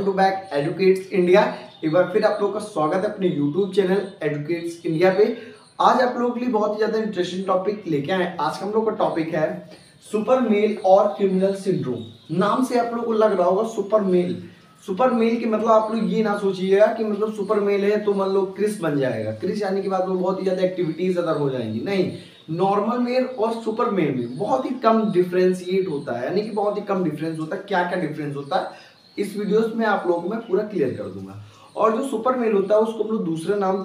Welcome to back Educates India. एक बार फिर आप लोगों का स्वागत है अपने यूट्यूब चैनल एडुकेट्स इंडिया पे। आज आप लोगों के लिए बहुत ही ज्यादा इंटरेस्टिंग टॉपिक लेके आए। आज का हम लोग का टॉपिक है सुपर मेल और क्रिमिनल सिंड्रोम। नाम से आप लोगों को लग रहा होगा सुपर मेल। सुपर मेल के मतलब आप लोग ये ना सोचिएगा कि मतलब सुपर मेल है तो मान लो क्रिस बन जाएगा। क्रिस आने के बाद वो बहुत ही ज्यादा एक्टिविटीज अदर हो जाएंगी, नहीं। नॉर्मल मेल और सुपर मेल में बहुत ही कम डिफरेंशिएट होता है, यानी कि बहुत ही कम डिफरेंस होता है। क्या क्या डिफरेंस होता है इस वीडियोस में आप लोगों को मैं पूरा क्लियर कर दूंगा। और जो सुपर मेल होता है उसको हम लोग दूसरे नाम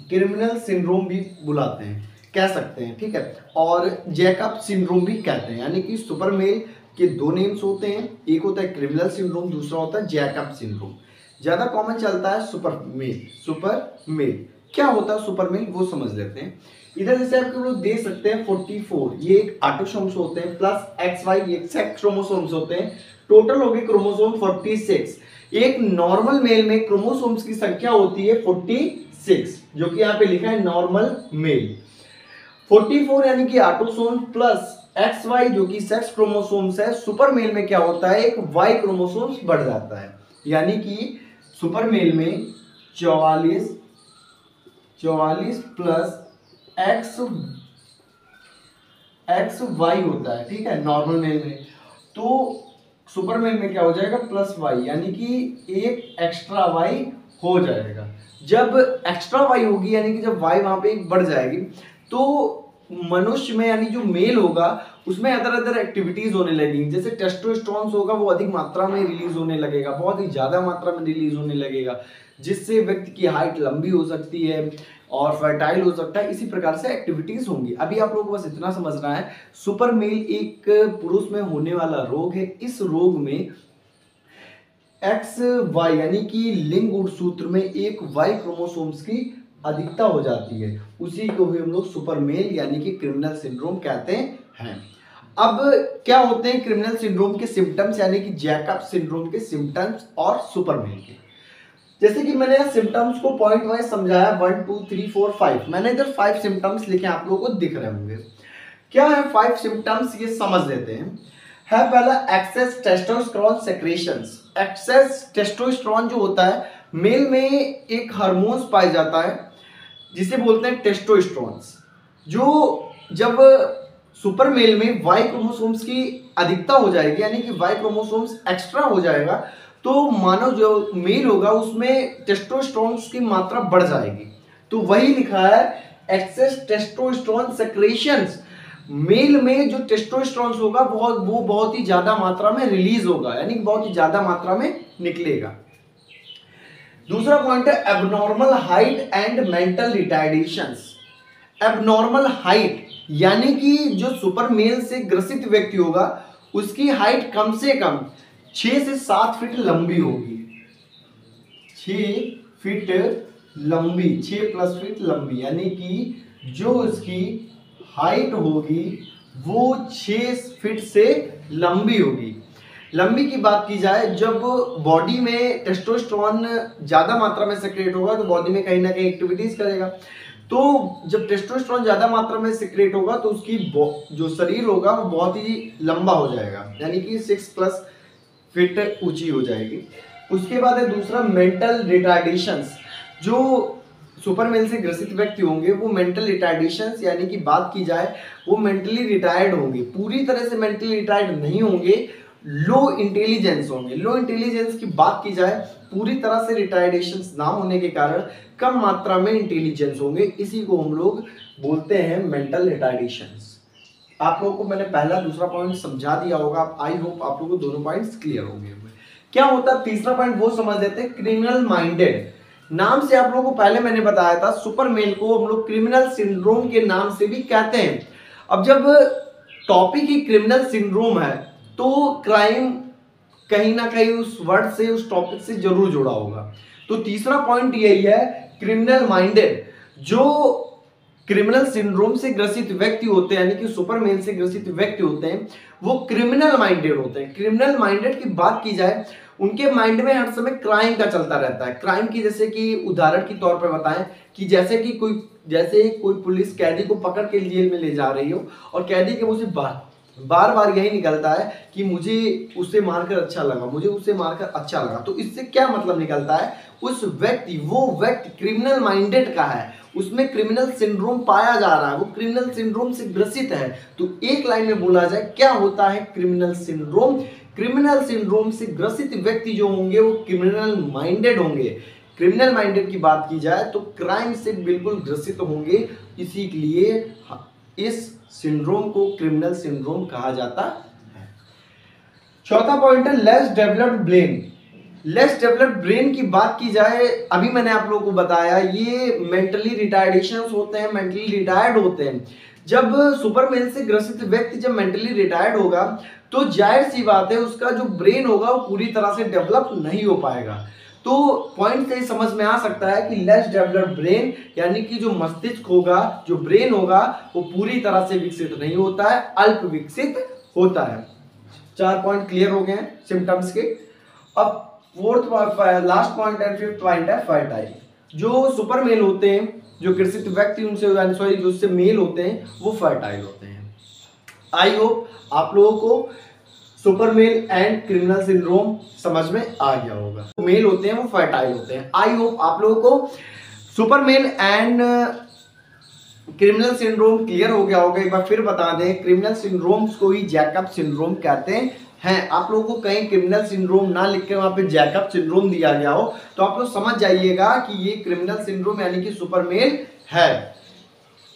क्रिमिनल सिंड्रोम भी बुलाते हैं, कह सकते हैं, ठीक है। और जैकब सिंड्रोम भी कहते हैं। यानी कि सुपर मेल के दो नेम्स होते हैं, एक होता है क्रिमिनल सिंड्रोम, दूसरा होता है जैकब सिंड्रोम। ज्यादा कॉमन चलता है सुपर मेल। सुपर मेल क्या होता है सुपर मेल वो समझ लेते हैं। इधर जैसे आप लोग देख सकते हैं 44 ये एक ऑटोसोम्स होते हैं, प्लस XY ये सेक्स क्रोमोसोम्स होते हैं। टोटल हो गए क्रोमोसोम 46। एक नॉर्मल मेल में क्रोमोसोम्स की संख्या होती है 46, जो कि यहाँ पे लिखा है नॉर्मल मेल। 44 यानी कि ऑटोसोम प्लस XY जो कि सेक्स क्रोमोसोम्स है। सुपर मेल में क्या होता है, एक Y क्रोमोसोम्स बढ़ जाता है। यानी कि सुपर मेल में 44 प्लस XY होता है, ठीक है, नॉर्मल मेल में। तो सुपर मेल में क्या हो जाएगा, प्लस Y, यानी कि एक एक्स्ट्रा Y हो जाएगा। जब एक्स्ट्रा Y होगी यानी कि जब Y वहां पे एक बढ़ जाएगी तो मनुष्य में यानी जो मेल होगा उसमें अदर अदर एक्टिविटीज होने लगेंगी। जैसे टेस्टोस्टेरोन होगा वो अधिक मात्रा में रिलीज होने लगेगा, बहुत ही ज्यादा मात्रा में रिलीज होने लगेगा, जिससे व्यक्ति की हाइट लंबी हो सकती है और फर्टाइल हो सकता है। इसी प्रकार से एक्टिविटीज होंगी। अभी आप लोगों को बस इतना समझना है, सुपर मेल एक पुरुष में होने वाला रोग है। इस रोग में XY यानी कि लिंग गुणसूत्र में एक Y क्रोमोसोम्स की अधिकता हो जाती है। उसी को भी हम लोग सुपर मेल यानी कि क्रिमिनल सिंड्रोम कहते हैं। अब क्या होते हैं क्रिमिनल सिंड्रोम के सिम्टम्स, यानी कि जैकब सिंड्रोम के सिम्टम्स और सुपर मेल के। जैसे कि मैंने सिम्टम्स को पॉइंट वाइज समझाया, 1 2 3 4 5। मैंने इधर 5 सिम्टम्स लिखे, आप लोगों को दिख रहे होंगे। क्या है 5 सिम्टम्स, ये समझ लेते हैं। है पहला excess testosterone secretions. Excess testosterone जो होता है मेल में एक हार्मोन्स पाया जाता है जिसे बोलते हैं टेस्टोस्टेरोन्स, जो जब सुपर मेल में Y क्रोमोसोम्स की अधिकता हो जाएगी यानी कि Y क्रोमोसोम्स एक्स्ट्रा हो जाएगा तो मानव जो मेल होगा उसमें टेस्टोस्टेरोन्स की मात्रा बढ़ जाएगी। तो वही लिखा है एक्सेस टेस्टोस्टेरोन सेक्रेशंस। मेल में जो टेस्टोस्टेरोन होगा वो बहुत ही ज्यादा मात्रा में रिलीज होगा, यानी बहुत ही ज्यादा मात्रा में निकलेगा। दूसरा पॉइंट है abnormal height and mental retardations. Abnormal height यानी कि जो सुपर मेल से ग्रसित व्यक्ति होगा उसकी हाइट कम से कम 6 से 7 फीट लंबी होगी। 6 फीट लंबी, 6+ फीट लंबी, यानी कि जो उसकी हाइट होगी वो 6 फीट से लंबी होगी। लंबी की बात की जाए, जब बॉडी में टेस्टोस्टेरोन ज्यादा मात्रा में सेक्रेट होगा तो बॉडी में कहीं ना कहीं एक्टिविटीज करेगा। तो जब टेस्टोस्टेरोन ज्यादा मात्रा में सेक्रेट होगा तो उसकी जो शरीर होगा वो बहुत ही लंबा हो जाएगा, यानी कि 6+ फीट ऊंची हो जाएगी। उसके बाद है दूसरा मेंटल रिटार्डेशंस। जो सुपर मेल से ग्रसित व्यक्ति होंगे वो मेंटल रिटार्डेशंस यानी कि बात की जाए वो मेंटली रिटायर्ड होंगे, पूरी तरह से मेंटली रिटायर्ड नहीं होंगे, लो इंटेलिजेंस होंगे। लो इंटेलिजेंस की बात की जाए पूरी तरह से रिटायर्डेशंस ना होने के कारण कम मात्रा में इंटेलिजेंस होंगे, इसी को हम लोग बोलते हैं मेंटल रिटार्डेशंस। आप लोगों को मैंने पहला दूसरा पॉइंट समझा दिया होगा, आई होप आप लोगों को दोनों पॉइंट्स क्लियर होंगे। क्या होता है तीसरा पॉइंट वो समझ लेते हैं, क्रिमिनल माइंडेड। नाम से आप लोगों को पहले मैंने बताया था सुपर मेल को हम लोग क्रिमिनल सिंड्रोम के नाम से भी कहते हैं। अब जब टॉपिक ही क्रिमिनल सिंड्रोम है तो क्राइम कहीं ना कहीं उस वर्ड से, उस टॉपिक से जरूर जुड़ा होगा। तो तीसरा पॉइंट यही है, क्रिमिनल माइंडेड। जो क्रिमिनल सिंड्रोम से ग्रसित व्यक्ति होते हैं यानी कि सुपर मेल से ग्रसित व्यक्ति होते हैं वो क्रिमिनल माइंडेड होते हैं। क्रिमिनल माइंडेड की बात की जाए उनके माइंड में हर समय क्राइम का चलता रहता है। क्राइम की जैसे कि उदाहरण के तौर पर बताएं कि जैसे कोई पुलिस कैदी को पकड़ के जेल में ले जा रही हो और कैदी के मुंह से बार बार यही निकलता है कि मुझे उसे मारकर अच्छा लगा, मुझे उसे मारकर अच्छा लगा, तो इससे क्या मतलब निकलता है, उस व्यक्ति, वो व्यक्ति क्रिमिनल माइंडेड का है, उसमें क्रिमिनल सिंड्रोम पाया जा रहा है, वो क्रिमिनल सिंड्रोम से ग्रसित है। तो एक लाइन में बोला जाए क्या होता है क्रिमिनल सिंड्रोम। क्रिमिनल सिंड्रोम से ग्रसित व्यक्ति जो होंगे वो क्रिमिनल माइंडेड होंगे। क्रिमिनल माइंडेड की बात की जाए तो क्राइम से बिल्कुल ग्रसित होंगे, इसी के लिए इस सिंड्रोम को क्रिमिनल सिंड्रोम कहा जाता है। चौथा पॉइंट है less developed brain. Less developed brain की बात की जाए, अभी मैंने आप लोगों को बताया ये मेंटली रिटायर्डेशन होते हैं, मेंटली रिटायर्ड होते हैं। जब सुपरमैन से ग्रसित व्यक्ति जब मेंटली रिटायर्ड होगा तो जाहिर सी बात है उसका जो ब्रेन होगा वो पूरी तरह से डेवलप नहीं हो पाएगा। तो पॉइंट से समझ में आ सकता है कि लेस डेवलप्ड ब्रेन यानी कि जो मस्तिष्क होगा, जो ब्रेन होगा वो पूरी तरह से विकसित नहीं होता है, अल्प विकसित होता है। 4 पॉइंट क्लियर हो गए हैं सिम्टम्स के। अब fourth last point and fifth point है फर्टाइल। जो सुपर मेल होते हैं, जो ग्रसित व्यक्ति उनसे सॉरी जो उससे मेल होते हैं वो फर्टाइल होते हैं। आई होप आप लोगों को super male and criminal syndrome समझ में आ गया होगा। मेल होते हैं वो फर्टाइल होते हैं। आई होप आप लोगों को super male and criminal syndrome clear हो गया होगा। एक बार फिर बता दें, क्रिमिनल सिंड्रोम्स को ही जैकब सिंड्रोम कहते हैं। आप लोगों को कहीं क्रिमिनल सिंड्रोम ना लिख के वहां पे जैकब सिंड्रोम दिया गया हो तो आप लोग समझ जाइएगा कि ये क्रिमिनल सिंड्रोम यानी कि सुपर मेल है।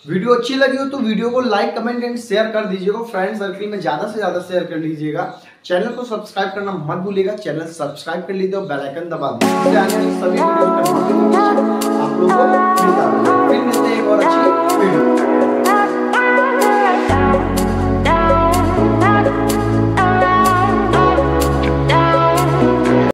वीडियो अच्छी लगी हो तो वीडियो को लाइक, कमेंट एंड शेयर कर दीजिएगा। फ्रेंड सर्कल में ज़्यादा से ज़्यादा शेयर कर लीजिएगा। चैनल को सब्सक्राइब करना मत भूलिएगा। चैनल सब्सक्राइब कर लीजिए और बेल आइकन दबा दीजिए। आने वाली सभी वीडियो का नोटिफिकेशन आप लोगों को मिलता रहेगा। फिर मिलते हैं एक और अच्छी वीडियो।